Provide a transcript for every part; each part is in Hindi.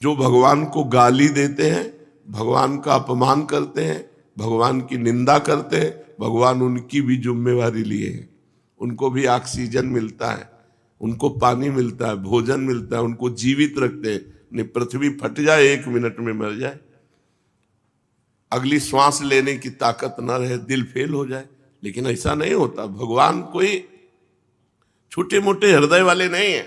जो भगवान को गाली देते हैं, भगवान का अपमान करते हैं, भगवान की निंदा करते हैं, भगवान उनकी भी जिम्मेवारी लिए हैं। उनको भी ऑक्सीजन मिलता है, उनको पानी मिलता है, भोजन मिलता है, उनको जीवित रखते हैं। नहीं पृथ्वी फट जाए 1 मिनट में मर जाए, अगली श्वास लेने की ताकत न रहे, दिल फेल हो जाए। लेकिन ऐसा नहीं होता। भगवान कोई छोटे मोटे हृदय वाले नहीं है।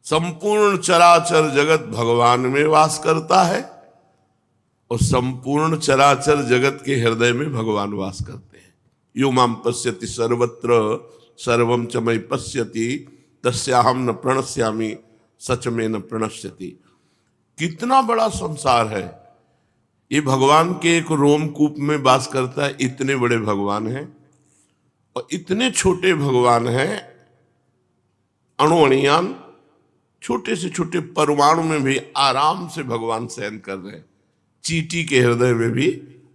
संपूर्ण चराचर जगत भगवान में वास करता है और संपूर्ण चराचर जगत के हृदय में भगवान वास करते हैं। यो माम पश्यति सर्वत्र सर्वम च मयि पश्यति तस्याहम न प्रणश्यामि सच में न प्रणश्यति। कितना बड़ा संसार है। ये भगवान के एक रोमकूप में वास करता है। इतने बड़े भगवान हैं और इतने छोटे भगवान हैं। अणुअणियान छोटे से छोटे परमाणु में भी आराम से भगवान शयन कर रहे हैं। चींटी के हृदय में भी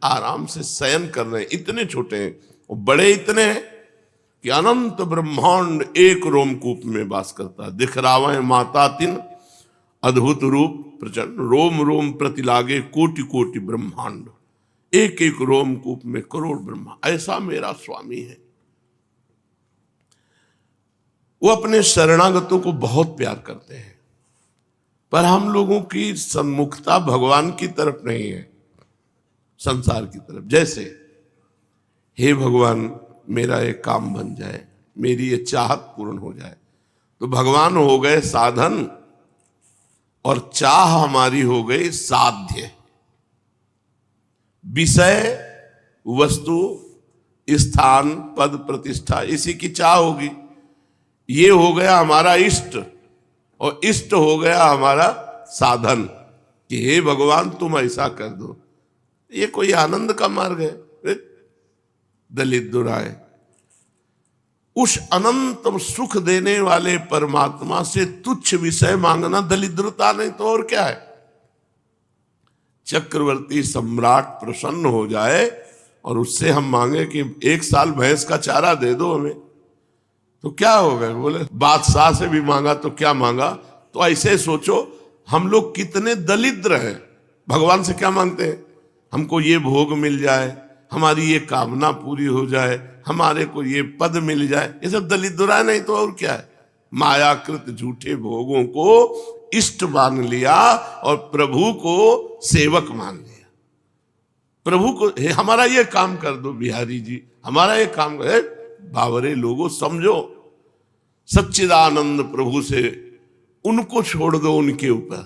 आराम से शयन कर रहे हैं। इतने छोटे हैं और बड़े इतने हैं कि अनंत ब्रह्मांड एक रोमकूप में वास करता है। दिखरावे माता तिन अद्भुत रूप प्रचंड, रोम रोम प्रति लागे कोटि कोटि ब्रह्मांड। एक एक रोमकूप में करोड़ ब्रह्मा। ऐसा मेरा स्वामी है। वो अपने शरणागतों को बहुत प्यार करते हैं, पर हम लोगों की सन्मुखता भगवान की तरफ नहीं है, संसार की तरफ। जैसे हे भगवान मेरा एक काम बन जाए, मेरी ये चाहत पूर्ण हो जाए, तो भगवान हो गए साधन और चाह हमारी हो गई साध्य। विषय वस्तु स्थान पद प्रतिष्ठा इसी की चाह होगी। ये हो गया हमारा इष्ट और इष्ट हो गया हमारा साधन कि हे भगवान तुम ऐसा कर दो। ये कोई आनंद का मार्ग है? दलित दुराए उस अनंत सुख देने वाले परमात्मा से तुच्छ विषय मांगना दलिद्रता नहीं तो और क्या है। चक्रवर्ती सम्राट प्रसन्न हो जाए और उससे हम मांगे कि 1 साल भैंस का चारा दे दो हमें, तो क्या होगा? बोले बादशाह से भी मांगा तो क्या मांगा। तो ऐसे सोचो हम लोग कितने दलिद्र हैं। भगवान से क्या मांगते हैं? हमको ये भोग मिल जाए, हमारी ये कामना पूरी हो जाए, हमारे को ये पद मिल जाए। ये सब दलिद्रा नहीं तो और क्या है। मायाकृत झूठे भोगों को इष्ट मान लिया और प्रभु को सेवक मान लिया। प्रभु को हमारा ये काम कर दो बिहारी जी, हमारा ये काम कर। बावरे लोगों समझो, सच्चिदानंद प्रभु से उनको छोड़ दो, उनके ऊपर।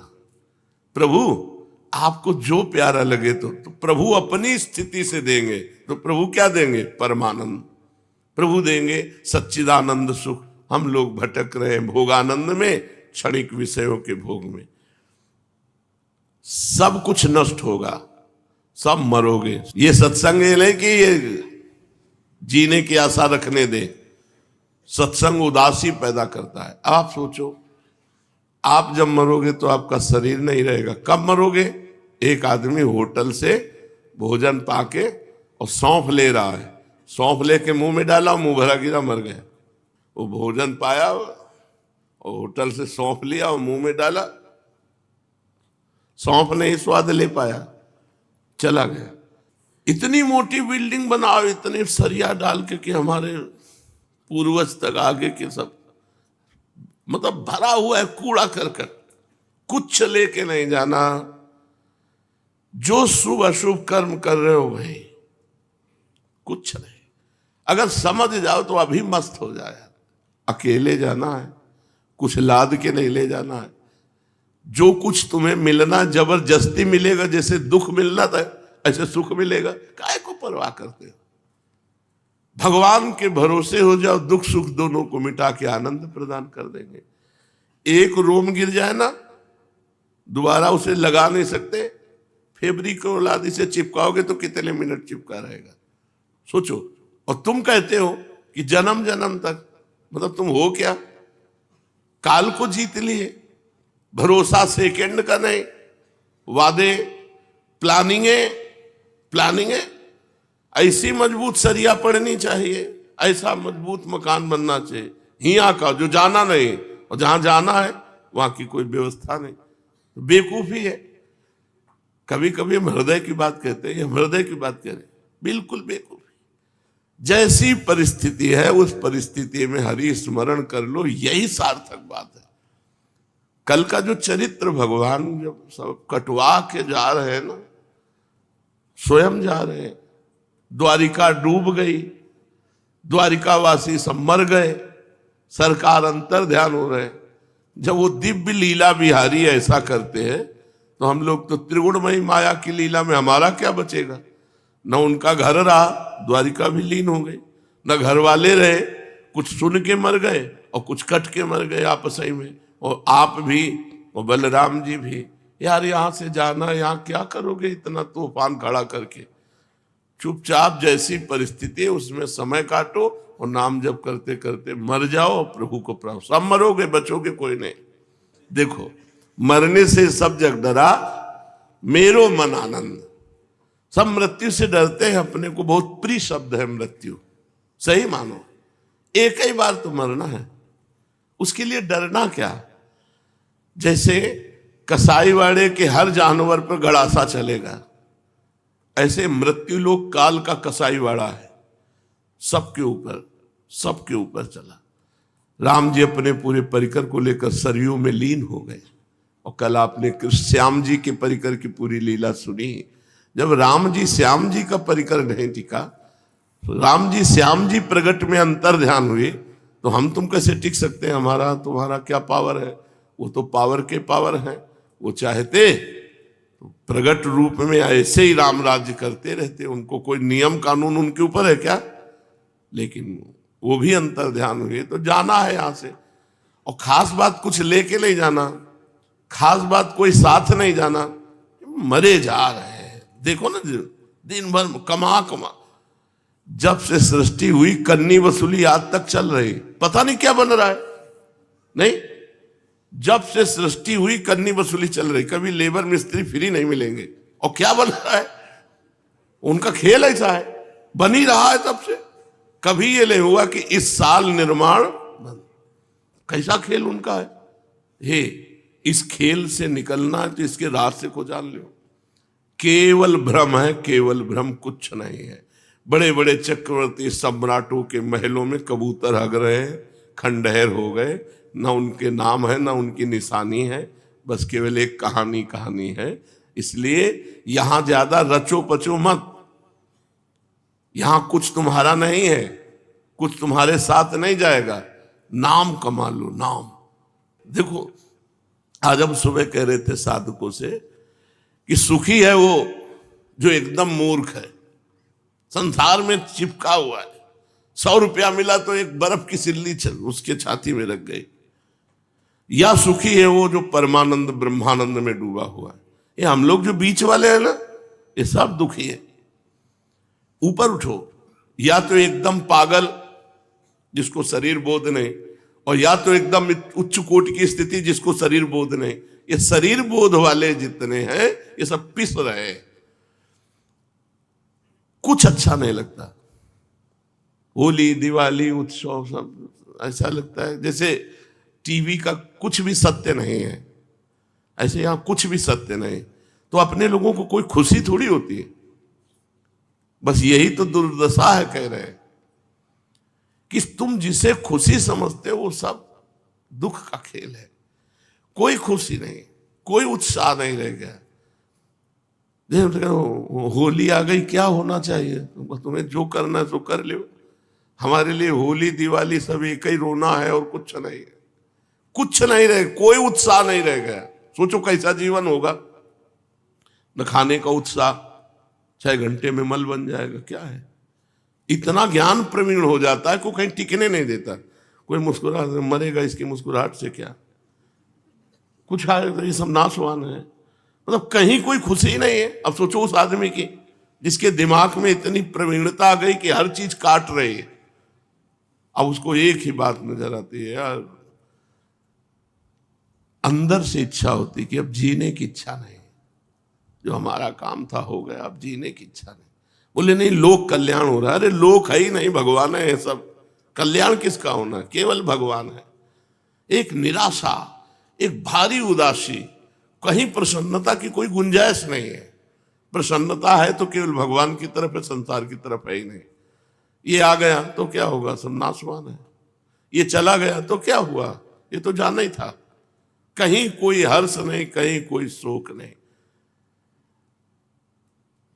प्रभु आपको जो प्यारा लगे तो प्रभु अपनी स्थिति से देंगे। तो प्रभु क्या देंगे? परमानंद। प्रभु देंगे सच्चिदानंद सुख। हम लोग भटक रहे हैं भोगानंद में, क्षणिक विषयों के भोग में। सब कुछ नष्ट होगा, सब मरोगे। ये सत्संग ये नहीं कि ये जीने की आशा रखने दे। सत्संग उदासी पैदा करता है। अब आप सोचो, आप जब मरोगे तो आपका शरीर नहीं रहेगा। कब मरोगे? एक आदमी होटल से भोजन पाके और सौंफ ले रहा है, सौंफ लेके मुंह में डाला, मुंह भरा गिरा, मर गया। वो भोजन पाया और होटल से सौंफ लिया और मुंह में डाला, सौंफ नहीं स्वाद ले पाया, चला गया। इतनी मोटी बिल्डिंग बनाओ, इतने सरिया डाल के कि हमारे पूर्वज तक आगे के सब मतलब भरा हुआ है कूड़ा करकट, कुछ लेके नहीं जाना। जो शुभ अशुभ कर्म कर रहे हो भाई, कुछ नहीं। अगर समझ जाओ तो अभी मस्त हो जाए। अकेले जाना है, कुछ लाद के नहीं ले जाना है। जो कुछ तुम्हें मिलना जबरदस्ती मिलेगा, जैसे दुख मिलना था ऐसे सुख मिलेगा। काहे को परवाह करते हो? भगवान के भरोसे हो जाओ, दुख सुख दोनों को मिटा के आनंद प्रदान कर देंगे। एक रोम गिर जाए ना, दोबारा उसे लगा नहीं सकते। फैब्रिक को लादी से चिपकाओगे तो कितने मिनट चिपका रहेगा, सोचो। और तुम कहते हो कि जन्म जन्म तक, मतलब तुम हो क्या? काल को जीत लिए। भरोसा सेकंड का नहीं, वादे प्लानिंगे ऐसी मजबूत सरिया पड़नी चाहिए, ऐसा मजबूत मकान बनना चाहिए। हिया का जो जाना नहीं और जहां जाना है वहां की कोई व्यवस्था नहीं। बेवकूफी है। कभी कभी हम हृदय की बात कहते हैं, हम हृदय की बात करें, बिल्कुल बेवकूफी। जैसी परिस्थिति है उस परिस्थिति में हरि स्मरण कर लो, यही सार्थक बात है। कल का जो चरित्र भगवान जब सब कटवा के जा रहे हैं ना, स्वयं जा रहे हैं, द्वारिका डूब गई, द्वारिकावासी सब मर गए, सरकार अंतर ध्यान हो रहे। जब वो दिव्य लीला बिहारी ऐसा करते हैं तो हम लोग तो त्रिगुणमयी माया की लीला में हमारा क्या बचेगा। न उनका घर रहा, द्वारिका भी लीन हो गई, न घर वाले रहे, कुछ सुन के मर गए और कुछ कट के मर गए आपस में, और आप भी और बलराम जी भी। यार यहां से जाना, यहाँ क्या करोगे इतना तूफान खड़ा करके। चुपचाप जैसी परिस्थिति है उसमें समय काटो और नाम जप करते करते मर जाओ, प्रभु को प्राप्त। सब मरोगे, बचोगे कोई नहीं। देखो, मरने से सब जग डरा, मेरो मन आनंद। सब मृत्यु से डरते हैं, अपने को बहुत प्रिय शब्द है मृत्यु। सही मानो, एक ही बार तो मरना है, उसके लिए डरना क्या। जैसे कसाईवाड़े के हर जानवर पर गड़ासा चलेगा, ऐसे मृत्यु लोक काल का कसाईवाड़ा है, सबके ऊपर चला। राम जी अपने पूरे परिकर को लेकर सरयू में लीन हो गए। और कल आपने श्याम जी के परिकर की पूरी लीला सुनी। जब राम जी श्याम जी का परिकर नहीं टिका, राम जी श्याम जी प्रगट में अंतर ध्यान हुए, तो हम तुम कैसे टिक सकते हैं। हमारा तुम्हारा क्या पावर है। वो तो पावर के पावर हैं, वो चाहते तो प्रगट रूप में ऐसे ही राम राज्य करते रहते। उनको कोई नियम कानून उनके ऊपर है क्या। लेकिन वो भी अंतर ध्यान हुए, तो जाना है यहां से। और खास बात कुछ लेके नहीं जाना, खास बात कोई साथ नहीं जाना, मरे जा रहे हैं। देखो ना, दिन भर कमा जब से सृष्टि हुई कन्नी वसूली आज तक चल रही, पता नहीं क्या बन रहा है। नहीं, जब से सृष्टि हुई कन्नी वसूली चल रही, कभी लेबर मिस्त्री फ्री नहीं मिलेंगे। और क्या बन रहा है, उनका खेल ऐसा है, बन ही रहा है तब से। कभी ये नहीं हुआ कि इस साल निर्माण बंद। कैसा खेल उनका है। हे, इस खेल से निकलना है तो इसके रहस्य को जान लो। केवल भ्रम है, केवल भ्रम, कुछ नहीं है। बड़े बड़े चक्रवर्ती सम्राटों के महलों में कबूतर हग रहे हैं, खंडहर हो गए, ना उनके नाम है ना उनकी निशानी है, बस केवल एक कहानी है। इसलिए यहां ज्यादा रचो पचो मत। यहां कुछ तुम्हारा नहीं है, कुछ तुम्हारे साथ नहीं जाएगा। नाम कमा लो, नाम। देखो, आज हम सुबह कह रहे थे साधकों से कि सुखी है वो जो एकदम मूर्ख है, संसार में चिपका हुआ है। 100 रुपया मिला तो एक बर्फ की सिल्ली उसके छाती में रख गई। या सुखी है वो जो परमानंद ब्रह्मानंद में डूबा हुआ है। ये हम लोग जो बीच वाले हैं ना, ये सब दुखी है। ऊपर उठो, या तो एकदम पागल जिसको शरीर बोध नहीं, और या तो एकदम उच्च कोटि की स्थिति जिसको शरीर बोध नहीं। ये शरीर बोध वाले जितने हैं ये सब पिस रहे हैं, कुछ अच्छा नहीं लगता। होली दिवाली उत्सव सब ऐसा लगता है जैसे टीवी का कुछ भी सत्य नहीं है। ऐसे यहां कुछ भी सत्य नहीं, तो अपने लोगों को कोई खुशी थोड़ी होती है। बस यही तो दुर्दशा है। कह रहे हैं कि तुम जिसे खुशी समझते हो वो सब दुख का खेल है। कोई खुशी नहीं, कोई उत्साह नहीं रह गया। होली आ गई, क्या होना चाहिए, तुम्हें जो करना है तो कर लो। हमारे लिए होली दिवाली सब एक ही रोना है और कुछ नहीं है। कुछ नहीं रहे, कोई उत्साह नहीं रह गया। सोचो कैसा जीवन होगा। न खाने का उत्साह, 6 घंटे में मल बन जाएगा। क्या है, इतना ज्ञान प्रवीण हो जाता है, कोई कहीं टिकने नहीं देता। कोई मुस्कुरा मरेगा, इसकी मुस्कुराहट से क्या कुछ आए, तो ये सब नाशवान है। मतलब कहीं कोई खुशी नहीं है। अब सोचो उस आदमी की जिसके दिमाग में इतनी प्रवीणता आ गई कि हर चीज काट रही है। अब उसको एक ही बात नजर आती है, यार अंदर से इच्छा होती कि अब जीने की इच्छा नहीं, जो हमारा काम था हो गया, अब जीने की इच्छा नहीं। बोले नहीं, लोक कल्याण हो रहा है। अरे लोक है ही नहीं, भगवान है सब। कल्याण किसका होना, केवल भगवान है। एक निराशा, एक भारी उदासी, कहीं प्रसन्नता की कोई गुंजाइश नहीं है। प्रसन्नता है तो केवल भगवान की तरफ है, संसार की तरफ है ही नहीं। ये आ गया तो क्या होगा, सब नाशवान है। ये चला गया तो क्या हुआ, ये तो जाना ही था। कहीं कोई हर्ष नहीं, कहीं कोई शोक नहीं।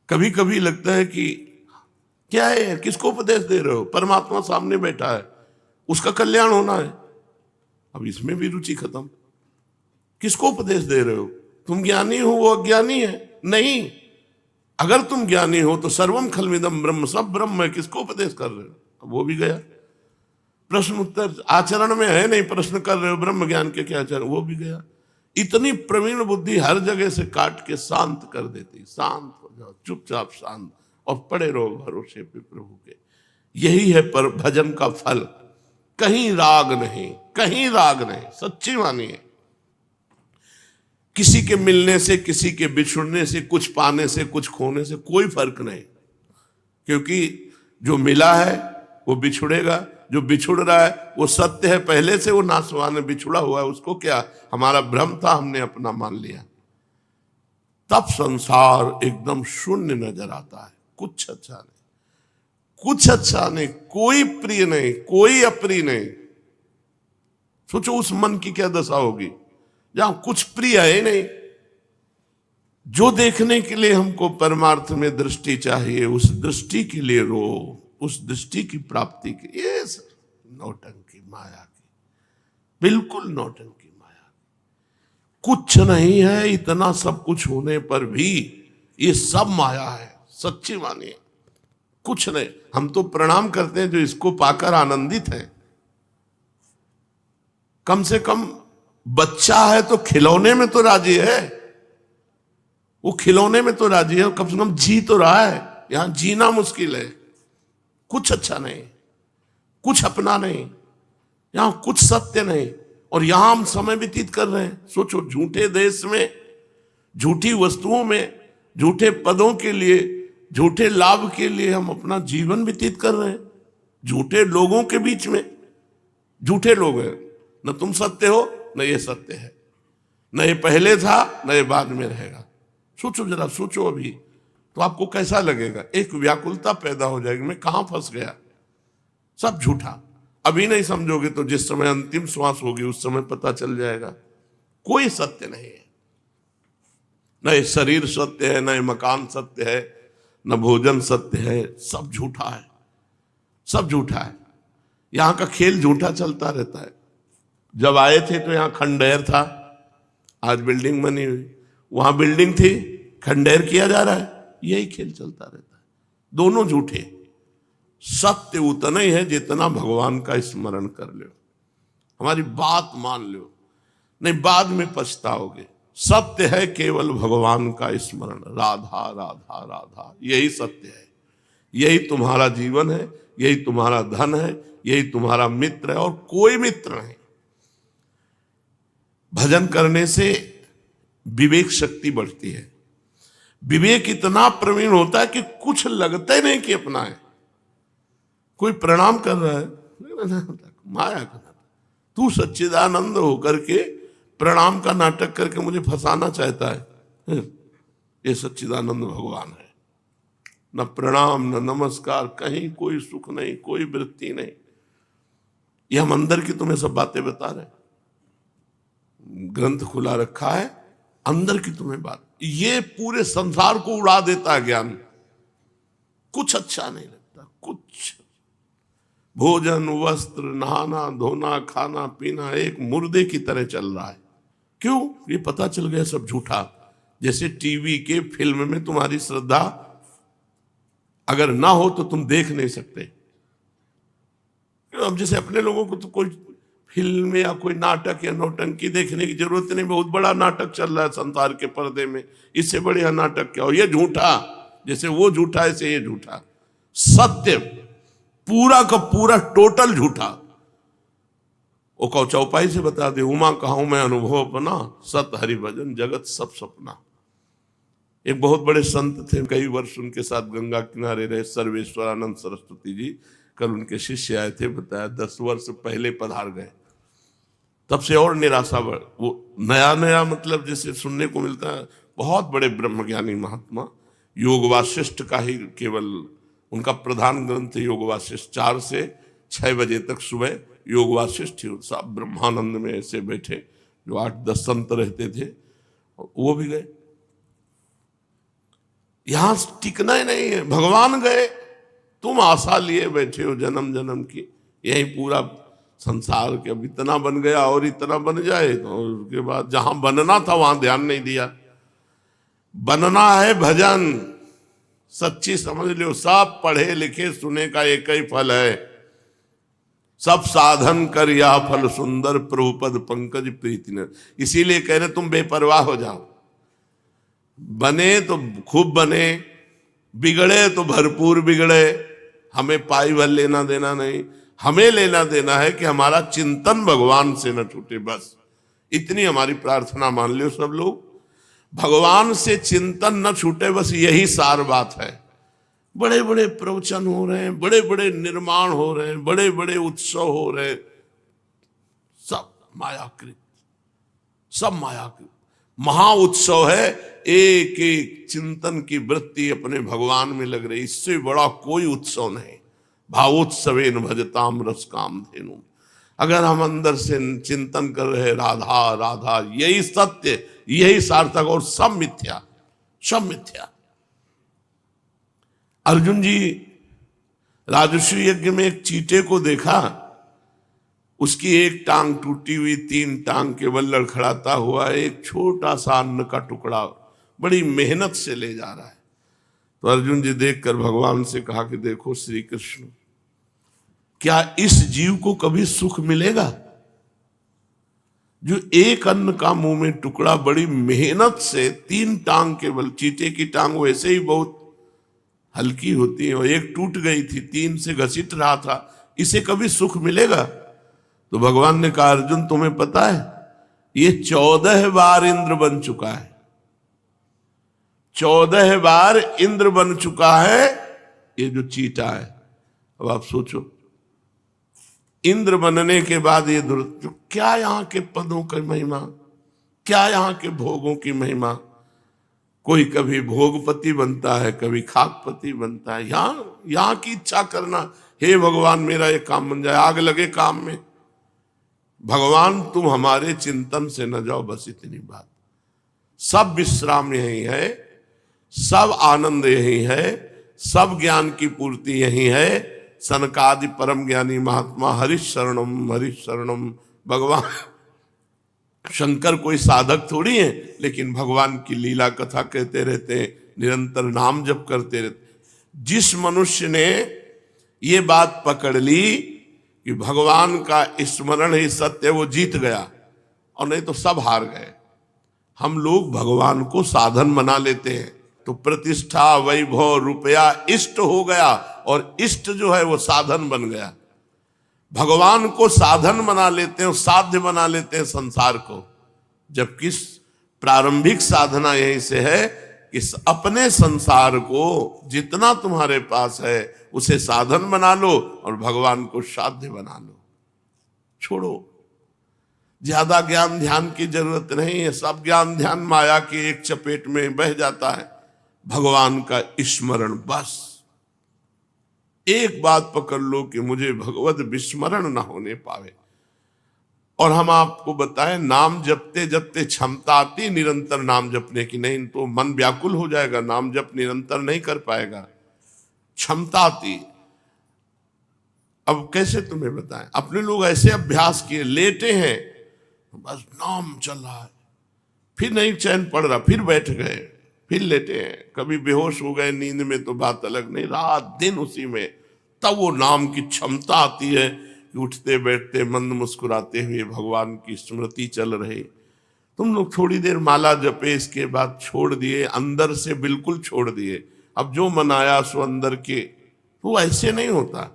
कभी कभी लगता है कि क्या है, किसको उपदेश दे रहे हो? परमात्मा सामने बैठा है, उसका कल्याण होना है, अब इसमें भी रुचि खत्म। किसको उपदेश दे रहे हो? तुम ज्ञानी हो, वो अज्ञानी है? नहीं, अगर तुम ज्ञानी हो तो सर्वम खलमिदम ब्रह्म, सब ब्रह्म है, किसको उपदेश कर रहे हो? अब वो भी गया। प्रश्न उत्तर आचरण में है नहीं, प्रश्न कर रहे हो ब्रह्म ज्ञान के क्या आचरण, वो भी गया। इतनी प्रवीण बुद्धि हर जगह से काट के शांत कर देती। शांत हो जाओ, चुपचाप शांत, और पड़े रहो भरोसे पे प्रभु के। यही है पर भजन का फल। कहीं राग नहीं, कहीं राग नहीं, सच्ची मानिए। किसी के मिलने से, किसी के बिछुड़ने से, कुछ पाने से, कुछ खोने से कोई फर्क नहीं, क्योंकि जो मिला है वो बिछुड़ेगा, जो बिछुड़ रहा है वो सत्य है, पहले से वो नाशवान है, बिछुड़ा हुआ है, उसको क्या, हमारा भ्रम था, हमने अपना मान लिया। तब संसार एकदम शून्य नजर आता है, कुछ अच्छा नहीं, कुछ अच्छा नहीं, कोई प्रिय नहीं, कोई अप्रिय नहीं। सोचो उस मन की क्या दशा होगी जहां कुछ प्रिय है नहीं। जो देखने के लिए हमको परमार्थ में दृष्टि चाहिए, उस दृष्टि के लिए रो, उस दृष्टि की प्राप्ति के, ये नौटंकी माया की, बिल्कुल नौटंकी माया। कुछ नहीं है, इतना सब कुछ होने पर भी ये सब माया है, सच्ची मानिए। कुछ नहीं। हम तो प्रणाम करते हैं जो इसको पाकर आनंदित हैं। कम से कम बच्चा है तो खिलौने में तो राजी है, वो खिलौने में तो राजी है, कम से कम जी तो रहा है। यहां जीना मुश्किल है। कुछ अच्छा नहीं, कुछ अपना नहीं, यहां कुछ सत्य नहीं, और यहां हम समय व्यतीत कर रहे हैं। सोचो, झूठे देश में, झूठी वस्तुओं में, झूठे पदों के लिए, झूठे लाभ के लिए हम अपना जीवन व्यतीत कर रहे हैं। झूठे लोगों के बीच में, झूठे लोग हैं। न तुम सत्य हो, न ये सत्य है, न ये पहले था, न ये बाद में रहेगा। सोचो जरा, सोचो अभी तो आपको कैसा लगेगा। एक व्याकुलता पैदा हो जाएगी, मैं कहां फंस गया। सब झूठा। अभी नहीं समझोगे तो जिस समय अंतिम श्वास होगी उस समय पता चल जाएगा। कोई सत्य नहीं है, न ये शरीर सत्य है, न ये मकान सत्य है, न भोजन सत्य है। सब झूठा है, सब झूठा है। यहां का खेल झूठा चलता रहता है। जब आए थे तो यहां खंडेर था, आज बिल्डिंग बनी हुई। वहां बिल्डिंग थी, खंडेर किया जा रहा है। यही खेल चलता रहता है। दोनों झूठे। सत्य उतना ही है जितना भगवान का स्मरण कर लो, हमारी बात मान लो, नहीं बाद में पछताओगे। सत्य है केवल भगवान का स्मरण। राधा राधा राधा, यही सत्य है। यही तुम्हारा जीवन है, यही तुम्हारा धन है, यही तुम्हारा मित्र है, और कोई मित्र नहीं। भजन करने से विवेक शक्ति बढ़ती है। विवेक इतना प्रवीण होता है कि कुछ लगता ही नहीं कि अपना है। कोई प्रणाम कर रहा है, माया का नाटक। तू सच्चिदानंद होकर के प्रणाम का नाटक करके मुझे फंसाना चाहता है। ये सच्चिदानंद भगवान है। न प्रणाम, न नमस्कार, कहीं कोई सुख नहीं, कोई वृत्ति नहीं। ये हम अंदर की तुम्हें सब बातें बता रहे हैं। ग्रंथ खुला रखा है, अंदर की तुम्हें बात। ये पूरे संसार को उड़ा देता है ज्ञान। कुछ अच्छा नहीं लगता, कुछ। भोजन, वस्त्र, नहाना धोना, खाना पीना एक मुर्दे की तरह चल रहा है। क्यों? ये पता चल गया सब झूठा। जैसे टीवी के फिल्म में तुम्हारी श्रद्धा अगर ना हो तो तुम देख नहीं सकते। अब जैसे अपने लोगों को तो कोई फिल्म या कोई नाटक या नौटंकी देखने की जरूरत नहीं। बहुत बड़ा नाटक चल रहा है संसार के पर्दे में, इससे बढ़िया नाटक क्या हो। ये झूठा, जैसे वो झूठा ऐसे ये झूठा। सत्य पूरा का पूरा टोटल झूठा। वो कौ चौपाई से बता दे, उमा कहूं मैं अनुभव अपना, सत हरि भजन जगत सब सपना। एक बहुत बड़े संत थे, कई वर्ष उनके साथ गंगा किनारे रहे, सर्वेश्वरानंद सरस्वती जी। कल उनके शिष्य आए थे, बताया 10 वर्ष पहले पधार गए। तब से और निराशा बढ़, वो नया नया मतलब जैसे सुनने को मिलता है, बहुत बड़े ब्रह्मज्ञानी महात्मा योग वासिष्ठ का ही केवल उनका प्रधान ग्रंथ योग वासिष्ठ, 4 से 6 बजे तक सुबह योग वासिष्ठ ही, सब ब्रह्मानंद में ऐसे बैठे, जो 8-10 संत रहते थे वो भी गए। यहां टिकना ही नहीं है, भगवान गए, तुम आशा लिए बैठे हो जन्म जन्म की, यही पूरा संसार के अब इतना बन गया और इतना बन जाए, तो उसके बाद जहां बनना था वहां ध्यान नहीं दिया। बनना है भजन, सच्ची समझ लो, सब पढ़े लिखे सुने का एक ही फल है, सब साधन कर या फल सुंदर प्रभुपद पंकज प्रीति न। इसीलिए कह रहे तुम बेपरवाह हो जाओ, बने तो खूब बने, बिगड़े तो भरपूर बिगड़े, हमें पाई भर लेना देना नहीं, हमें लेना देना है कि हमारा चिंतन भगवान से न छूटे, बस इतनी हमारी प्रार्थना मान लो सब लोग, भगवान से चिंतन न छूटे, बस यही सार बात है। बड़े बड़े प्रवचन हो रहे हैं, बड़े बड़े निर्माण हो रहे हैं, बड़े बड़े उत्सव हो रहे हैं, सब मायाकृत, सब मायाकृत। महा उत्सव है, एक एक चिंतन की वृत्ति अपने भगवान में लग रही, इससे बड़ा कोई उत्सव नहीं। भावोत्सवेन भजताम रस काम धेनु। अगर हम अंदर से चिंतन कर रहे राधा राधा, यही सत्य, यही सार्थक, और सब मिथ्या, सब मिथ्या। अर्जुन जी राजस्वी यज्ञ में एक चींटे को देखा, उसकी एक टांग टूटी हुई, 3 टांग केवल लड़खड़ाता हुआ, एक छोटा सा अन्न का टुकड़ा बड़ी मेहनत से ले जा रहा है। तो अर्जुन जी देखकर भगवान से कहा कि देखो श्री कृष्ण, क्या इस जीव को कभी सुख मिलेगा जो एक अन्न का मुंह में टुकड़ा बड़ी मेहनत से, 3 टांग केवल, चींटे की टांग वैसे ही बहुत हल्की होती है और एक टूट गई थी, 3 से घसीट रहा था, इसे कभी सुख मिलेगा? तो भगवान ने कहा अर्जुन तुम्हें पता है ये 14 बार इंद्र बन चुका है, 14 बार इंद्र बन चुका है ये जो चींटा है। अब आप सोचो, इंद्र बनने के बाद ये क्या यहां के पदों की महिमा, क्या यहां के भोगों की महिमा। कोई कभी भोगपति बनता है, कभी खाकपति बनता है। यहां की इच्छा करना, हे भगवान मेरा ये काम बन जाए, आग लगे काम में। भगवान तुम हमारे चिंतन से न जाओ, बस इतनी बात। सब विश्राम यही है, सब आनंद यही है, सब ज्ञान की पूर्ति यही है। सनकादि परम ज्ञानी महात्मा हरिश शरणम। भगवान शंकर कोई साधक थोड़ी है, लेकिन भगवान की लीला कथा कहते रहते हैं, निरंतर नाम जप करते रहते। जिस मनुष्य ने ये बात पकड़ ली कि भगवान का स्मरण ही सत्य, वो जीत गया, और नहीं तो सब हार गए। हम लोग भगवान को साधन बना लेते हैं, तो प्रतिष्ठा वैभव रुपया इष्ट हो गया, और इष्ट जो है वो साधन बन गया। भगवान को साधन बना लेते हैं, साध्य बना लेते हैं संसार को, जबकि प्रारंभिक साधना यहीं से है कि अपने संसार को जितना तुम्हारे पास है उसे साधन बना लो और भगवान को साध्य बना लो। छोड़ो, ज्यादा ज्ञान ध्यान की जरूरत नहीं है, सब ज्ञान ध्यान माया की एक चपेट में बह जाता है। भगवान का स्मरण, बस एक बात पकड़ लो कि मुझे भगवत विस्मरण ना होने पावे। और हम आपको बताएं, नाम जपते जपते क्षमता आती निरंतर नाम जपने की, नहीं तो मन व्याकुल हो जाएगा, नाम जप निरंतर नहीं कर पाएगा। क्षमता आती। अब कैसे तुम्हें बताएं, अपने लोग ऐसे अभ्यास किए, लेटे हैं बस नाम चल रहा है, फिर नहीं चैन पड़ रहा, फिर बैठ गए, फिर लेटे हैं, कभी बेहोश हो गए नींद में तो बात अलग, नहीं रात दिन उसी में। तब वो नाम की क्षमता आती है कि उठते बैठते मंद मुस्कुराते हुए भगवान की स्मृति चल रही। तुम लोग थोड़ी देर माला जपे, इसके बाद छोड़ दिए, अंदर से बिल्कुल छोड़ दिए। अब जो मन आया सो अंदर के, तो ऐसे नहीं होता।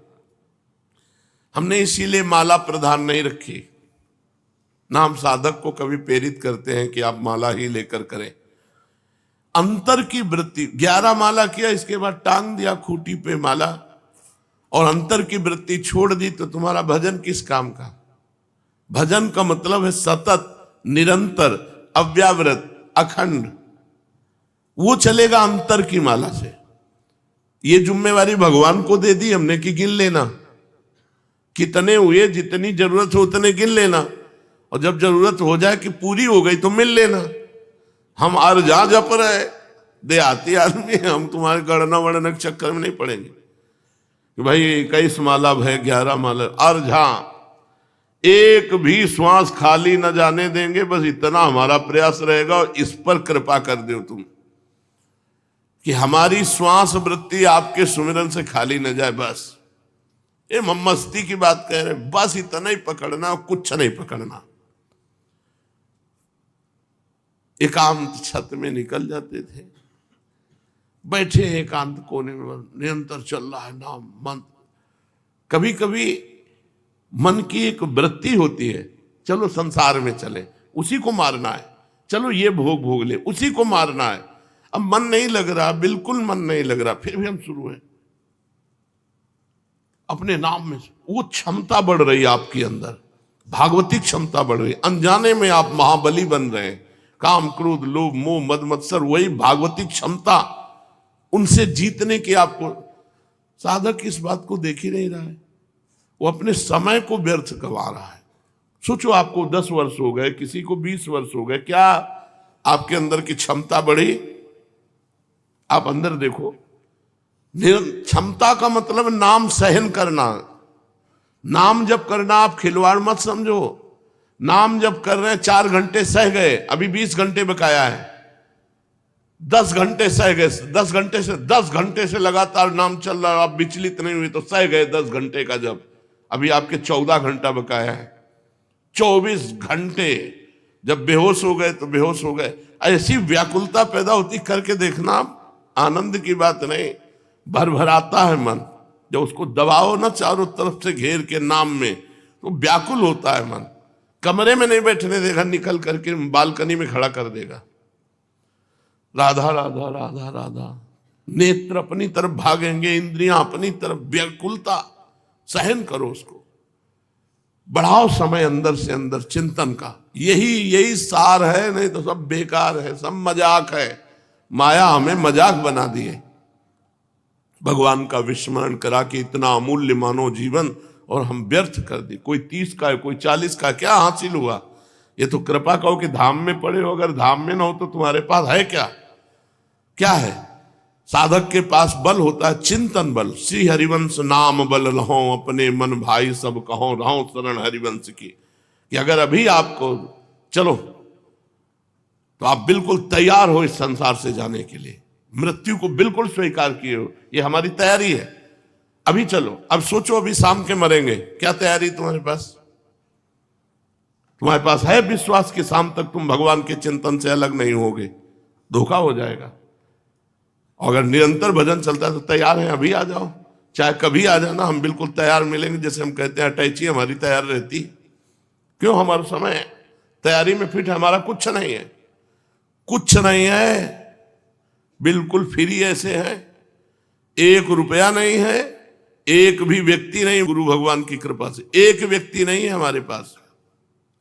हमने इसीलिए माला प्रधान नहीं रखी ना, हम साधक को कभी प्रेरित करते हैं कि आप माला ही लेकर करें। अंतर की वृत्ति, 11 माला किया, इसके बाद टांग दिया खूंटी पे माला, और अंतर की वृत्ति छोड़ दी, तो तुम्हारा भजन किस काम का? भजन का मतलब है सतत, निरंतर, अव्यावृत, अखंड। वो चलेगा अंतर की माला से। ये जिम्मेवारी भगवान को दे दी हमने कि गिन लेना, कितने हुए, जितनी जरूरत हो उतने गिन लेना, और जब जरूरत हो जाए कि पूरी हो गई तो मिल लेना। हम अर्जा जप रहे, देहाती आदमी, हम तुम्हारे गणना वणना के चक्कर में नहीं पड़ेंगे कि भाई 21 माला है, 11 माला। अर्जा एक भी श्वास खाली न जाने देंगे, बस इतना हमारा प्रयास रहेगा। और इस पर कृपा कर दो तुम कि हमारी श्वास वृत्ति आपके सुमिरन से खाली न जाए। बस ये मस्ती की बात कह रहे, बस इतना ही पकड़ना, कुछ नहीं पकड़ना। एकांत छत में निकल जाते थे, बैठे एकांत कोने में, निरंतर चल रहा है नाम मंत्र। कभी कभी मन की एक वृत्ति होती है, चलो संसार में चले, उसी को मारना है, चलो ये भोग भोग ले, उसी को मारना है। अब मन नहीं लग रहा, बिल्कुल मन नहीं लग रहा, फिर भी हम शुरू हैं अपने नाम में। वो क्षमता बढ़ रही है आपके अंदर, भागवती क्षमता बढ़ रही है। अनजाने में आप महाबली बन रहे हैं। काम, क्रोध, लोभ, मोह, मद, मत्सर, वही भागवती क्षमता, उनसे जीतने की आपको। साधक इस बात को देख ही नहीं रहा है, वो अपने समय को व्यर्थ गंवा रहा है। सोचो, आपको 10 वर्ष हो गए, किसी को 20 वर्ष हो गए, क्या आपके अंदर की क्षमता बढ़ी? आप अंदर देखो। क्षमता का मतलब नाम सहन करना। नाम जप करना आप खिलवाड़ मत समझो। नाम जप कर रहे हैं, 4 घंटे सह गए, अभी 20 घंटे बकाया है। 10 घंटे सह गए, 10 घंटे से लगातार नाम चल रहा, आप विचलित नहीं हुए तो सह गए 10 घंटे का जब, अभी आपके 14 घंटा बकाया है। 24 घंटे जब बेहोश हो गए तो बेहोश हो गए। ऐसी व्याकुलता पैदा होती, करके देखना, आनंद की बात नहीं, भर भर आता है मन। जब उसको दबाओ ना चारों तरफ से घेर के नाम में, तो व्याकुल होता है मन। कमरे में नहीं बैठने देगा, निकल करके बालकनी में खड़ा कर देगा। राधा राधा राधा राधा, नेत्र अपनी तरफ भागेंगे, इंद्रियां अपनी तरफ, व्याकुलता सहन करो उसको, बढ़ाओ समय अंदर से अंदर चिंतन का। यही सार है, नहीं तो सब बेकार है, सब मजाक है। माया हमें मजाक बना दिए, भगवान का विस्मरण करा के इतना अमूल्य मानो जीवन, और हम व्यर्थ कर दी। कोई 30 का है, कोई 40 का, क्या हासिल हुआ? ये तो कृपा कहो कि धाम में पड़े हो, अगर धाम में ना हो तो तुम्हारे पास है क्या? क्या है? साधक के पास बल होता है चिंतन बल। श्री हरिवंश नाम बल लहो, अपने मन भाई सब कहो, रहो शरण हरिवंश की। कि अगर अभी आपको चलो तो आप बिल्कुल तैयार हो इस संसार से जाने के लिए, मृत्यु को बिल्कुल स्वीकार किए हो, ये हमारी तैयारी है। अभी चलो, अब सोचो, अभी शाम के मरेंगे, क्या तैयारी तुम्हारे पास? तुम्हारे पास है विश्वास कि शाम तक तुम भगवान के चिंतन से अलग नहीं होगे? धोखा हो जाएगा। अगर निरंतर भजन चलता है तो तैयार है, अभी आ जाओ, चाहे कभी आ जाना, हम बिल्कुल तैयार मिलेंगे। जैसे हम कहते हैं अटैची हमारी तैयार रहती, क्यों? हमारा समय तैयारी में फिट है। हमारा कुछ नहीं है, कुछ नहीं है, बिल्कुल फ्री ऐसे है। 1 रुपया नहीं है, एक भी व्यक्ति नहीं, गुरु भगवान की कृपा से 1 व्यक्ति नहीं है हमारे पास।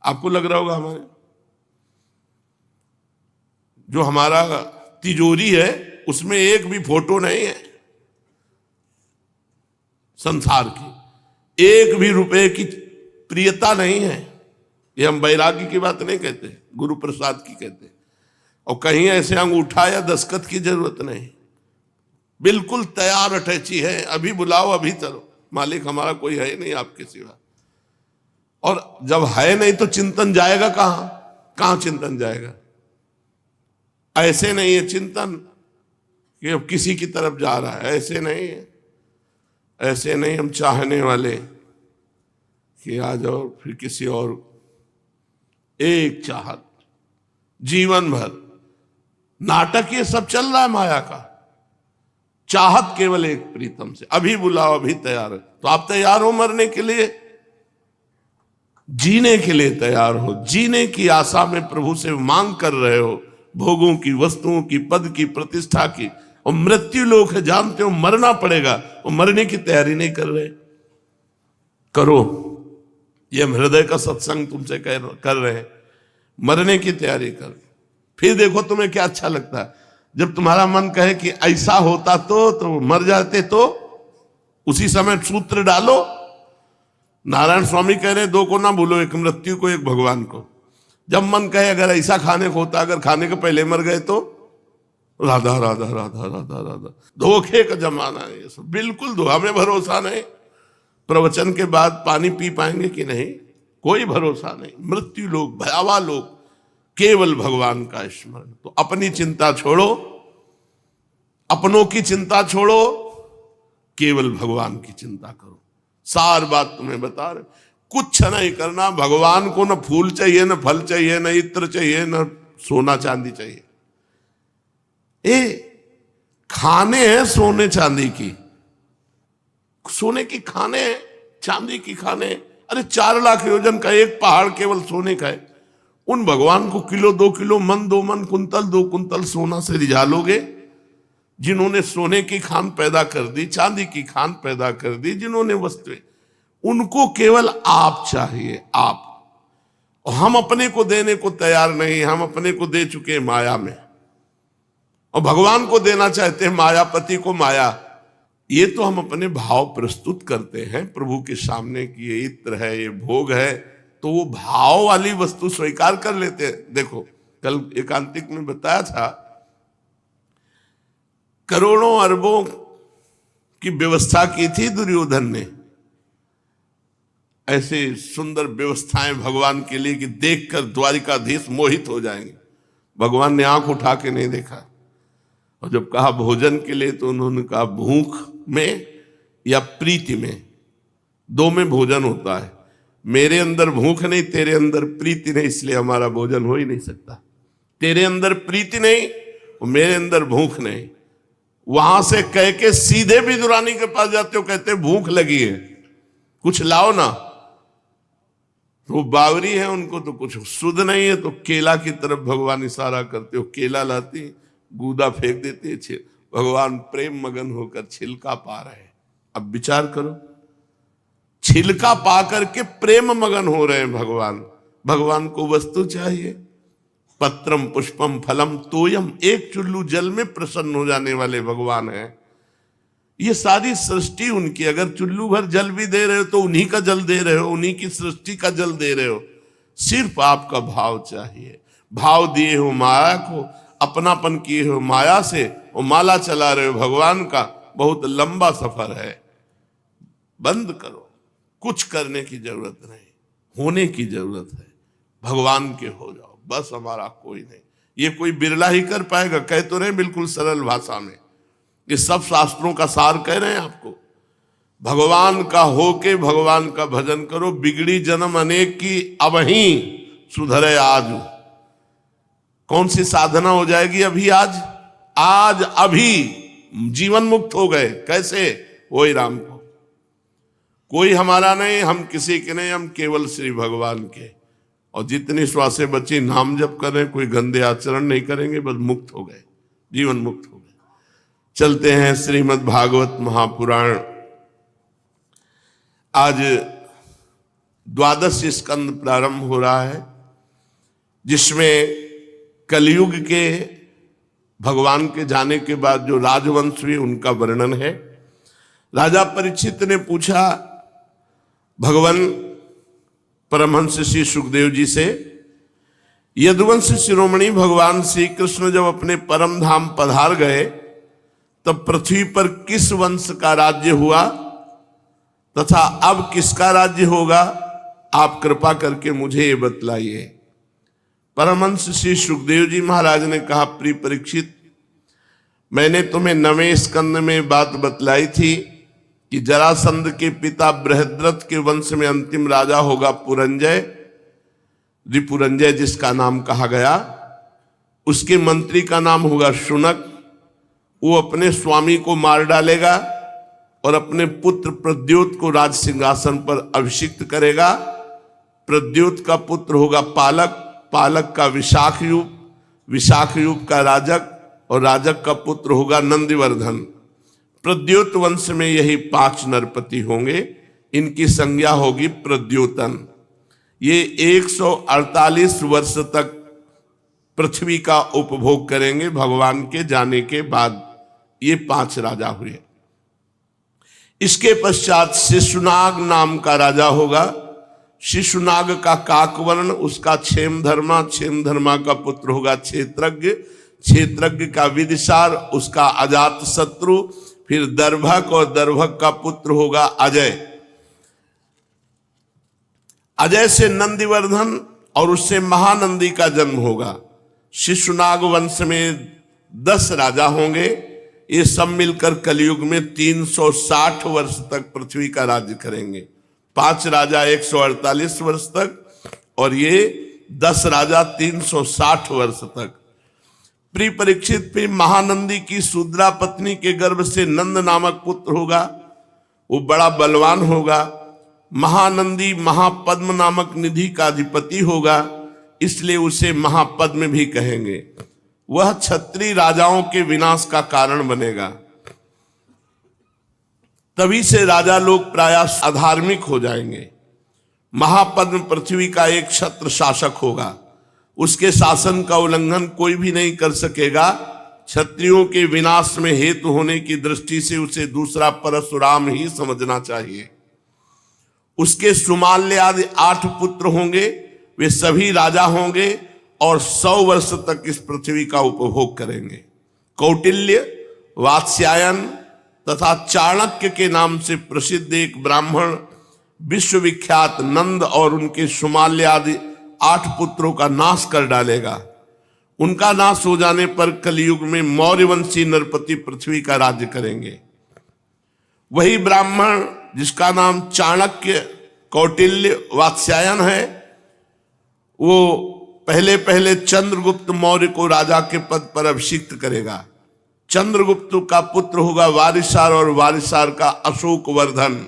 आपको लग रहा होगा हमारे जो हमारा तिजोरी है उसमें एक भी फोटो नहीं है संसार की, 1 भी रुपए की प्रियता नहीं है। ये हम वैराग्य की बात नहीं कहते, गुरु प्रसाद की कहते। और कहीं ऐसे अंगूठा या दस्तखत की जरूरत नहीं, बिल्कुल तैयार अटैची है। अभी बुलाओ, अभी चलो, मालिक हमारा कोई है नहीं आपके सिवा। और जब है नहीं तो चिंतन जाएगा कहां? कहां चिंतन जाएगा? ऐसे नहीं है चिंतन कि अब किसी की तरफ जा रहा है, ऐसे नहीं है, ऐसे नहीं। हम चाहने वाले कि आ जाओ, फिर किसी और, एक चाहत जीवन भर। नाटक ये सब चल रहा है माया का, चाहत केवल एक प्रीतम से। अभी बुलाओ, अभी तैयार है। तो आप तैयार हो मरने के लिए? जीने के लिए तैयार हो, जीने की आशा में प्रभु से मांग कर रहे हो, भोगों की, वस्तुओं की, पद की, प्रतिष्ठा की। और मृत्यु लोक है, जानते हो मरना पड़ेगा, और मरने की तैयारी नहीं कर रहे। करो, ये हम हृदय का सत्संग तुमसे कर रहे हैं, मरने की तैयारी कर। फिर देखो तुम्हें क्या अच्छा लगता है। जब तुम्हारा मन कहे कि ऐसा होता तो मर जाते, तो उसी समय सूत्र डालो। नारायण स्वामी कह रहे 2 को ना भूलो, एक मृत्यु को, एक भगवान को। जब मन कहे अगर ऐसा खाने को होता, अगर खाने के पहले मर गए तो राधा राधा राधा राधा राधा। धोखे का जमाना है ये सब, बिल्कुल हमें भरोसा नहीं। प्रवचन के बाद पानी पी पाएंगे कि नहीं, कोई भरोसा नहीं। मृत्यु लोग, भयावह लोग, केवल भगवान का स्मरण। तो अपनी चिंता छोड़ो, अपनों की चिंता छोड़ो, केवल भगवान की चिंता करो। सार बात तुम्हें बता रहे, कुछ नहीं करना। भगवान को न फूल चाहिए, न फल चाहिए, न इत्र चाहिए, न सोना चांदी चाहिए। खाने हैं सोने चांदी की, सोने की खाने हैं, चांदी की खाने। अरे 4 लाख योजन का एक पहाड़ केवल सोने का है। उन भगवान को किलो 2 किलो, मन 2 मन, कुंतल 2 कुंतल सोना से रिझा लोगे? जिन्होंने सोने की खान पैदा कर दी, चांदी की खान पैदा कर दी, जिन्होंने वस्तुएं, उनको केवल आप चाहिए, आप। और हम अपने को देने को तैयार नहीं। हम अपने को दे चुके माया में, और भगवान को देना चाहते हैं मायापति को माया। ये तो हम अपने भाव प्रस्तुत करते हैं प्रभु के सामने कि ये इत्र है, ये भोग है, तो वो भाव वाली वस्तु स्वीकार कर लेते हैं। देखो कल एकांतिक में बताया था, करोड़ों अरबों की व्यवस्था की थी दुर्योधन ने। ऐसे सुंदर व्यवस्थाएं भगवान के लिए कि देखकर द्वारिकाधीश मोहित हो जाएंगे। भगवान ने आंख उठा के नहीं देखा। और जब कहा भोजन के लिए, तो उन्होंने कहा भूख में या प्रीति में, 2 में भोजन होता है। मेरे अंदर भूख नहीं, तेरे अंदर प्रीति नहीं, इसलिए हमारा भोजन हो ही नहीं सकता। तेरे अंदर प्रीति नहीं और मेरे अंदर भूख नहीं। वहां से कह के सीधे विदुरानी के पास जाते हो, कहते भूख लगी है, कुछ लाओ ना। तो वो बावरी है, उनको तो कुछ सुध नहीं है, तो केला की तरफ भगवान इशारा करते हो, केला लाती, गूदा फेंक देते हैं। भगवान प्रेम मगन होकर छिलका पा रहे हैं। अब विचार करो, छिलका पा करके प्रेम मगन हो रहे हैं भगवान। भगवान को वस्तु चाहिए, पत्रम पुष्पम फलम तोयम, एक चुल्लू जल में प्रसन्न हो जाने वाले भगवान हैं। ये सारी सृष्टि उनकी, अगर चुल्लू भर जल भी दे रहे हो तो उन्हीं का जल दे रहे हो, उन्हीं की सृष्टि का जल दे रहे हो। सिर्फ आपका भाव चाहिए। भाव दिए हो माया को, अपनापन किए हो माया से, और माला चला रहे हो भगवान का। बहुत लंबा सफर है, बंद करो। कुछ करने की जरूरत नहीं, होने की जरूरत है। भगवान के हो जाओ बस, हमारा कोई नहीं। ये कोई बिरला ही कर पाएगा। कह तो रहे बिल्कुल सरल भाषा में, ये सब शास्त्रों का सार कह रहे हैं आपको। भगवान का होके भगवान का भजन करो। बिगड़ी जन्म अनेक की, अब ही सुधरे आज। कौन सी साधना हो जाएगी अभी? आज अभी जीवन मुक्त हो गए। कैसे? वही राम को। कोई हमारा नहीं, हम किसी के नहीं, हम केवल श्री भगवान के। और जितनी श्वासें बची नाम जप कर रहे, कोई गंदे आचरण नहीं करेंगे, बस मुक्त हो गए, जीवन मुक्त हो गए। चलते हैं श्रीमद् भागवत महापुराण। आज 12 स्कंद प्रारंभ हो रहा है, जिसमें कलयुग के भगवान के जाने के बाद जो राजवंश हुए उनका वर्णन है। राजा परीक्षित ने पूछा भगवान परमहंस श्री सुखदेव जी से, यदुवंश शिरोमणि भगवान श्री कृष्ण जब अपने परम धाम पधार गए, तब पृथ्वी पर किस वंश का राज्य हुआ तथा अब किसका राज्य होगा? आप कृपा करके मुझे ये बतलाइए। परमहंस श्री सुखदेव जी महाराज ने कहा, प्रिय परीक्षित, मैंने तुम्हें 9वें स्कंद में बात बतलाई थी कि जरासंध के पिता बृहद्रथ के वंश में अंतिम राजा होगा पुरंजय, रिपुरंजय जिसका नाम कहा गया। उसके मंत्री का नाम होगा शुनक। वो अपने स्वामी को मार डालेगा और अपने पुत्र प्रद्योत को राज सिंहासन पर अभिषिक्त करेगा। प्रद्योत का पुत्र होगा पालक, पालक का विशाखयूप, विशाखयूप का राजक, और राजक का पुत्र होगा नंदिवर्धन। प्रद्योत वंश में यही 5 नरपति होंगे। इनकी संज्ञा होगी प्रद्योतन। ये 148 वर्ष तक पृथ्वी का उपभोग करेंगे भगवान के जाने के बाद। ये 5 राजा हुए। इसके पश्चात शिशुनाग नाम का राजा होगा। शिशुनाग का काकवर्ण, उसका क्षेमधर्मा, क्षेमधर्मा का पुत्र होगा क्षेत्रज्ञ, क्षेत्रज्ञ का विदिशार, उसका अजात शत्रु, फिर दर्भक, और दर्भक का पुत्र होगा अजय। अजय से नंदिवर्धन और उससे महानंदी का जन्म होगा। शिशुनाग वंश में 10 राजा होंगे। ये सब मिलकर कलयुग में 360 वर्ष तक पृथ्वी का राज्य करेंगे। 5 राजा 148 वर्ष तक और ये 10 राजा 360 वर्ष तक। प्रिय परीक्षित, फिर महानंदी की शूद्रा पत्नी के गर्भ से नंद नामक पुत्र होगा। वो बड़ा बलवान होगा। महानंदी महापद्म नामक निधि का अधिपति होगा, इसलिए उसे महापद्म भी कहेंगे। वह क्षत्रिय राजाओं के विनाश का कारण बनेगा। तभी से राजा लोग प्रायः अधार्मिक हो जाएंगे। महापद्म पृथ्वी का एक क्षत्र शासक होगा। उसके शासन का उल्लंघन कोई भी नहीं कर सकेगा। क्षत्रियों के विनाश में हेतु होने की दृष्टि से उसे दूसरा परशुराम ही समझना चाहिए। उसके सुमाल्य आदि 8 पुत्र होंगे। वे सभी राजा होंगे और 100 वर्ष तक इस पृथ्वी का उपभोग करेंगे। कौटिल्य, वात्स्यायन तथा चाणक्य के नाम से प्रसिद्ध एक ब्राह्मण विश्वविख्यात नंद और उनके सुमाल्य आदि 8 पुत्रों का नाश कर डालेगा। उनका नाश हो जाने पर कलयुग में मौर्यवंशी नरपति पृथ्वी का राज्य करेंगे। वही ब्राह्मण जिसका नाम चाणक्य, कौटिल्य, वात्स्यायन है, वो पहले चंद्रगुप्त मौर्य को राजा के पद पर अभिषिक्त करेगा। चंद्रगुप्त का पुत्र होगा वारिसार और वारिसार का अशोकवर्धन।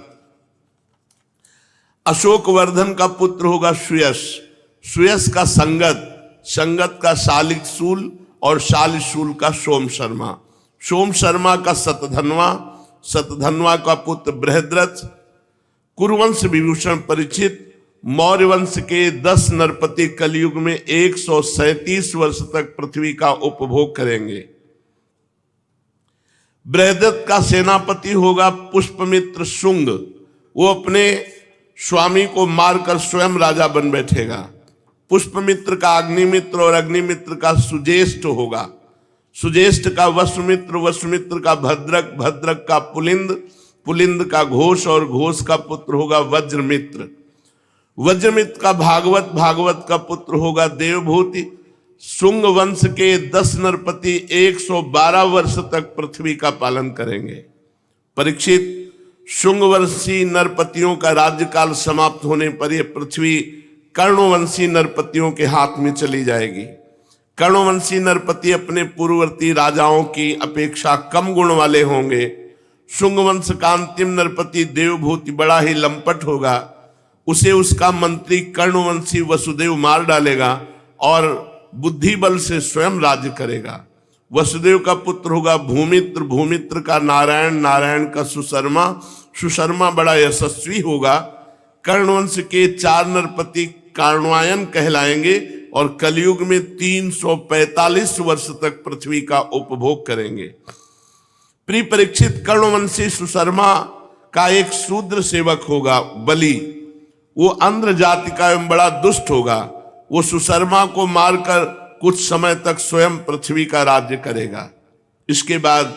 अशोकवर्धन का पुत्र होगा सुयश, सुयश का संगत, संगत का शालिशूल और शालिशूल का सोम शर्मा, सोम शर्मा का शतधन्वा, शतधन्वा का पुत्र बृहद्रथ। कुरुवंश विभूषण परीक्षित मौर्य वंश के 10 नरपति कलयुग में 137 वर्ष तक पृथ्वी का उपभोग करेंगे। बृहद्रथ का सेनापति होगा पुष्पमित्र शुंग। वो अपने स्वामी को मारकर स्वयं राजा बन बैठेगा। पुष्पमित्र का अग्निमित्र और अग्निमित्र का सुज्येष्ठ होगा। सुज्येष्ठ का वसुमित्र, वसुमित्र का भद्रक, भद्रक का पुलिंद, पुलिंद का घोष और घोष का पुत्र होगा वज्रमित्र। वज्रमित्र का भागवत, भागवत का पुत्र होगा देवभूति। शुंग वंश के 10 नरपति 112 वर्ष तक पृथ्वी का पालन करेंगे। परीक्षित, शुंग वंशी नरपतियों का राज्यकाल समाप्त होने पर यह पृथ्वी कर्णवंशी नरपतियों के हाथ में चली जाएगी। कर्णवंशी नरपति अपने पूर्ववर्ती राजाओं की अपेक्षा कम गुण वाले होंगे। शुंग वंश का अंतिम नरपति देवभूति बड़ा ही लंपट होगा। उसे उसका मंत्री कर्णवंशी वसुदेव मार डालेगा और बुद्धि बल से स्वयं राज्य करेगा। वसुदेव का पुत्र होगा भूमित्र, भूमित्र का नारायण, नारायण का सुशर्मा, सुशर्मा बड़ा यशस्वी होगा। कर्णवंश के 4 नरपति कर्णवायन कहलाएंगे और कलयुग में 345 वर्ष तक पृथ्वी का उपभोग करेंगे। प्रिय परीक्षित, कर्णवंशी सुशर्मा का एक शूद्र सेवक होगा बलि। वो आंध्र जाति का एवं बड़ा दुष्ट होगा। वो सुशर्मा को मारकर कुछ समय तक स्वयं पृथ्वी का राज्य करेगा। इसके बाद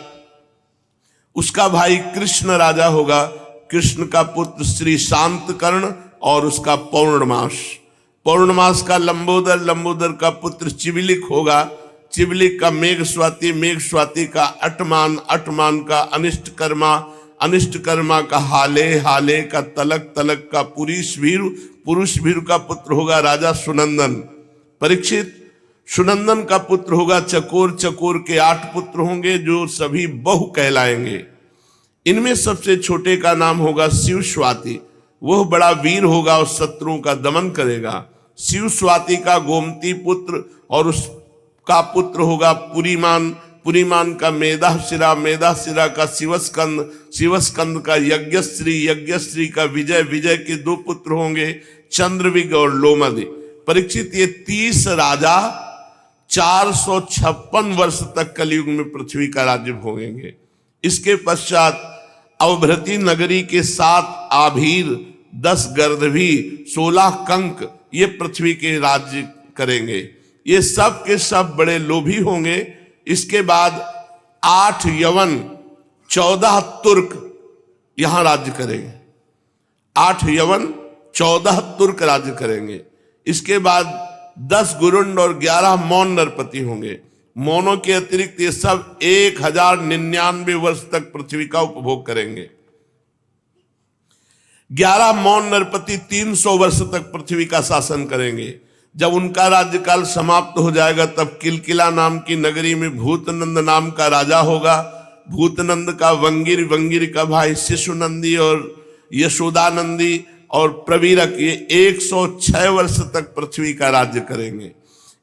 उसका भाई कृष्ण राजा होगा। कृष्ण का पुत्र श्री शांतकर्ण और उसका पौर्णमास, पौर्णमास का लंबोदर, लंबोदर का पुत्र चिविलिक होगा। चिविलिक का मेघ स्वाति, मेघ स्वाति का अटमान, अटमान का अनिष्टकर्मा, अनिष्टकर्मा का हाले, हाले का तलक, तलक का पुरुषभीरु, पुरुषभीरु का पुत्र होगा राजा सुनंदन। परीक्षित, सुनंदन का पुत्र होगा चकोर, चकोर के 8 पुत्र होंगे जो सभी बहु कहलाएंगे। इनमें सबसे छोटे का नाम होगा शिव स्वाति। वह बड़ा वीर होगा और शत्रुओं का दमन करेगा। शिव स्वाति का गोमती पुत्र और उसका पुत्र होगा पुरीमान, पुरीमान का मेधाशिरा, मेधाशिरा का शिवस्कंद, शिवस्कंद का यज्ञश्री, यज्ञश्री का विजय, विजय के 2 पुत्र होंगे। चंद्रविग और लोमद। परीक्षित, ये 30 राजा 456 वर्ष तक कलयुग में पृथ्वी का राज्य भोगेंगे। इसके पश्चात अवभृति नगरी के 7 आभीर, 10 गर्दभी, 16 कंक ये पृथ्वी के राज्य करेंगे। ये सब के सब बड़े लोभी होंगे। इसके बाद 8 यवन, 14 तुर्क यहां राज्य करेंगे। 8 यवन, 14 तुर्क राज्य करेंगे। इसके बाद 10 गुरुंड और 11 मौन नरपति होंगे। मौनों के अतिरिक्त ये सब 1099 वर्ष तक पृथ्वी का उपभोग करेंगे। 11 मौन नरपति 300 वर्ष तक पृथ्वी का शासन करेंगे। जब उनका राज्यकाल समाप्त हो जाएगा तब किलकिला नाम की नगरी में भूतनंद नाम का राजा होगा। भूतनंद का वंगिर, वंगिर का भाई शिशुनंदी और यशोदानंदी और प्रवीरक ये 106 वर्ष तक पृथ्वी का राज्य करेंगे।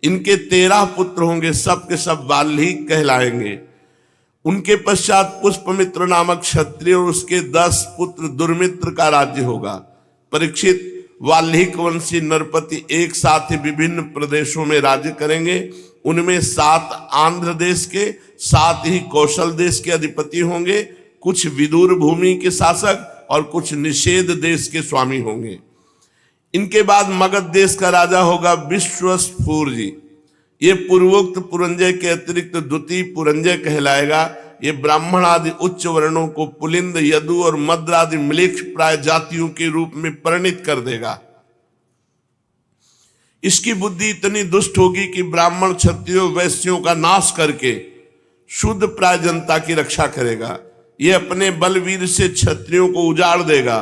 इनके 13 पुत्र होंगे, सब के सब वाल्मीकि कहलाएंगे। उनके पश्चात पुष्पमित्र नामक क्षत्रिय और उसके 10 पुत्र दुर्मित्र का राज्य होगा। परीक्षित, वाल्मीकि वंशी नरपति एक साथ ही विभिन्न प्रदेशों में राज्य करेंगे। उनमें 7 आंध्र देश के, 7 ही कौशल देश के अधिपति होंगे। कुछ विदुर भूमि के शासक और कुछ निषेध देश के स्वामी होंगे। इनके बाद मगध देश का राजा होगा विश्वस्फूर जी। ये पूर्वोक्त पुरंजय के अतिरिक्त द्वितीय पुरंजय कहलाएगा। ये ब्राह्मण आदि उच्च वर्णों को पुलिंद, यदु और मद्र आदि म्लेच्छ प्राय जातियों के रूप में परिणित कर देगा। इसकी बुद्धि इतनी दुष्ट होगी कि ब्राह्मण, क्षत्रियों, वैश्यों का नाश करके शुद्ध प्राय जनता की रक्षा करेगा। ये अपने बलवीर से क्षत्रियों को उजाड़ देगा।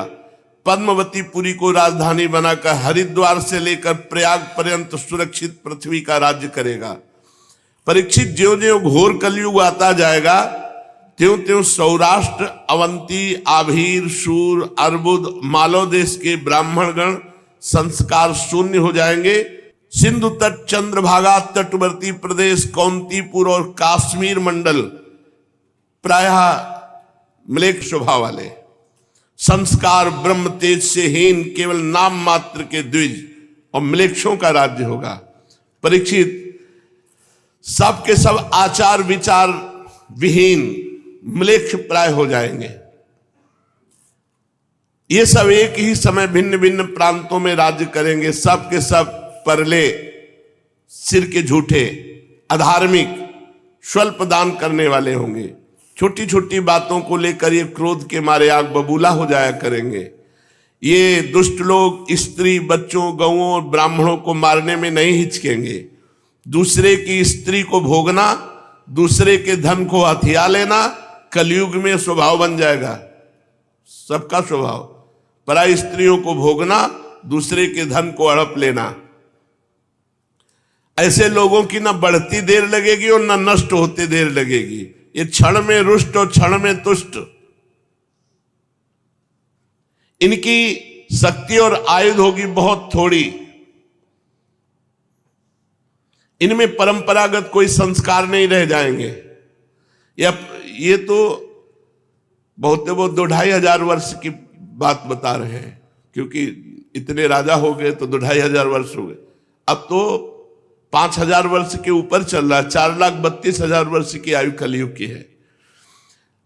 पद्मवतीपुरी को राजधानी बनाकर हरिद्वार से लेकर प्रयाग पर्यंत सुरक्षित पृथ्वी का राज्य करेगा। परीक्षित, ज्यों ज्यों घोर कलयुग आता जाएगा त्यों त्यों सौराष्ट्र, अवंती, आभीर, शूर, अर्बुद, मालव देश के ब्राह्मणगण संस्कार शून्य हो जाएंगे। सिंधु तट, चंद्रभागा, तटवर्ती प्रदेश, कौंतीपुर और काश्मीर मंडल प्रायः म्लेच्छ स्वभाव वाले, संस्कार ब्रह्म तेज से हीन, केवल नाम मात्र के द्विज और म्लेच्छों का राज्य होगा। परीक्षित, सब के सब आचार विचार विहीन म्लेच्छ प्राय हो जाएंगे। ये सब एक ही समय भिन्न भिन्न प्रांतों में राज्य करेंगे। सब के सब परले, सिर के झूठे, अधार्मिक, स्वल्प दान करने वाले होंगे। छोटी छोटी बातों को लेकर ये क्रोध के मारे आग बबूला हो जाया करेंगे। ये दुष्ट लोग स्त्री, बच्चों, गौओं और ब्राह्मणों को मारने में नहीं हिचकेंगे। दूसरे की स्त्री को भोगना, दूसरे के धन को हथिया लेना कलयुग में स्वभाव बन जाएगा। सबका स्वभाव, पराई स्त्रियों को भोगना, दूसरे के धन को हड़प लेना। ऐसे लोगों की ना बढ़ती देर लगेगी और ना नष्ट होते देर लगेगी। ये क्षण में रुष्ट और क्षण में तुष्ट। इनकी शक्ति और आयुध होगी बहुत थोड़ी। इनमें परंपरागत कोई संस्कार नहीं रह जाएंगे। ये तो बहुत 2-2,500 वर्ष की बात बता रहे हैं, क्योंकि इतने राजा हो गए तो 2,500 वर्ष हो गए। अब तो 5,000 वर्ष के ऊपर चल रहा है। 4,32,000 वर्ष की आयु कलयुग की है।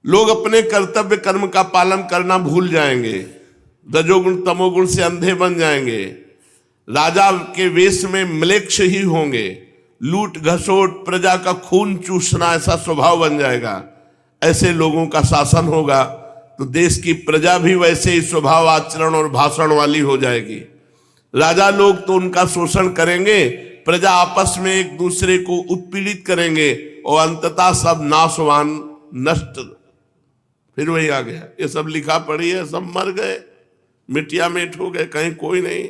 लोग अपने कर्तव्य कर्म का पालन करना भूल जाएंगे। रजोगुण तमोगुण से अंधे बन जाएंगे। राजा के वेश में म्लेच्छ ही होंगे। लूट घसोट, प्रजा का खून चूसना ऐसा स्वभाव बन जाएगा। ऐसे लोगों का शासन होगा तो देश की प्रजा भी वैसे ही स्वभाव, आचरण और भाषण वाली हो जाएगी। राजा लोग तो उनका शोषण करेंगे, प्रजा आपस में एक दूसरे को उत्पीड़ित करेंगे और अंततः सब नाशवान, नष्ट। फिर वही आ गया, ये सब लिखा पढ़ी है, सब मर गए, मिट्टिया मेट हो गए, कहीं कोई नहीं।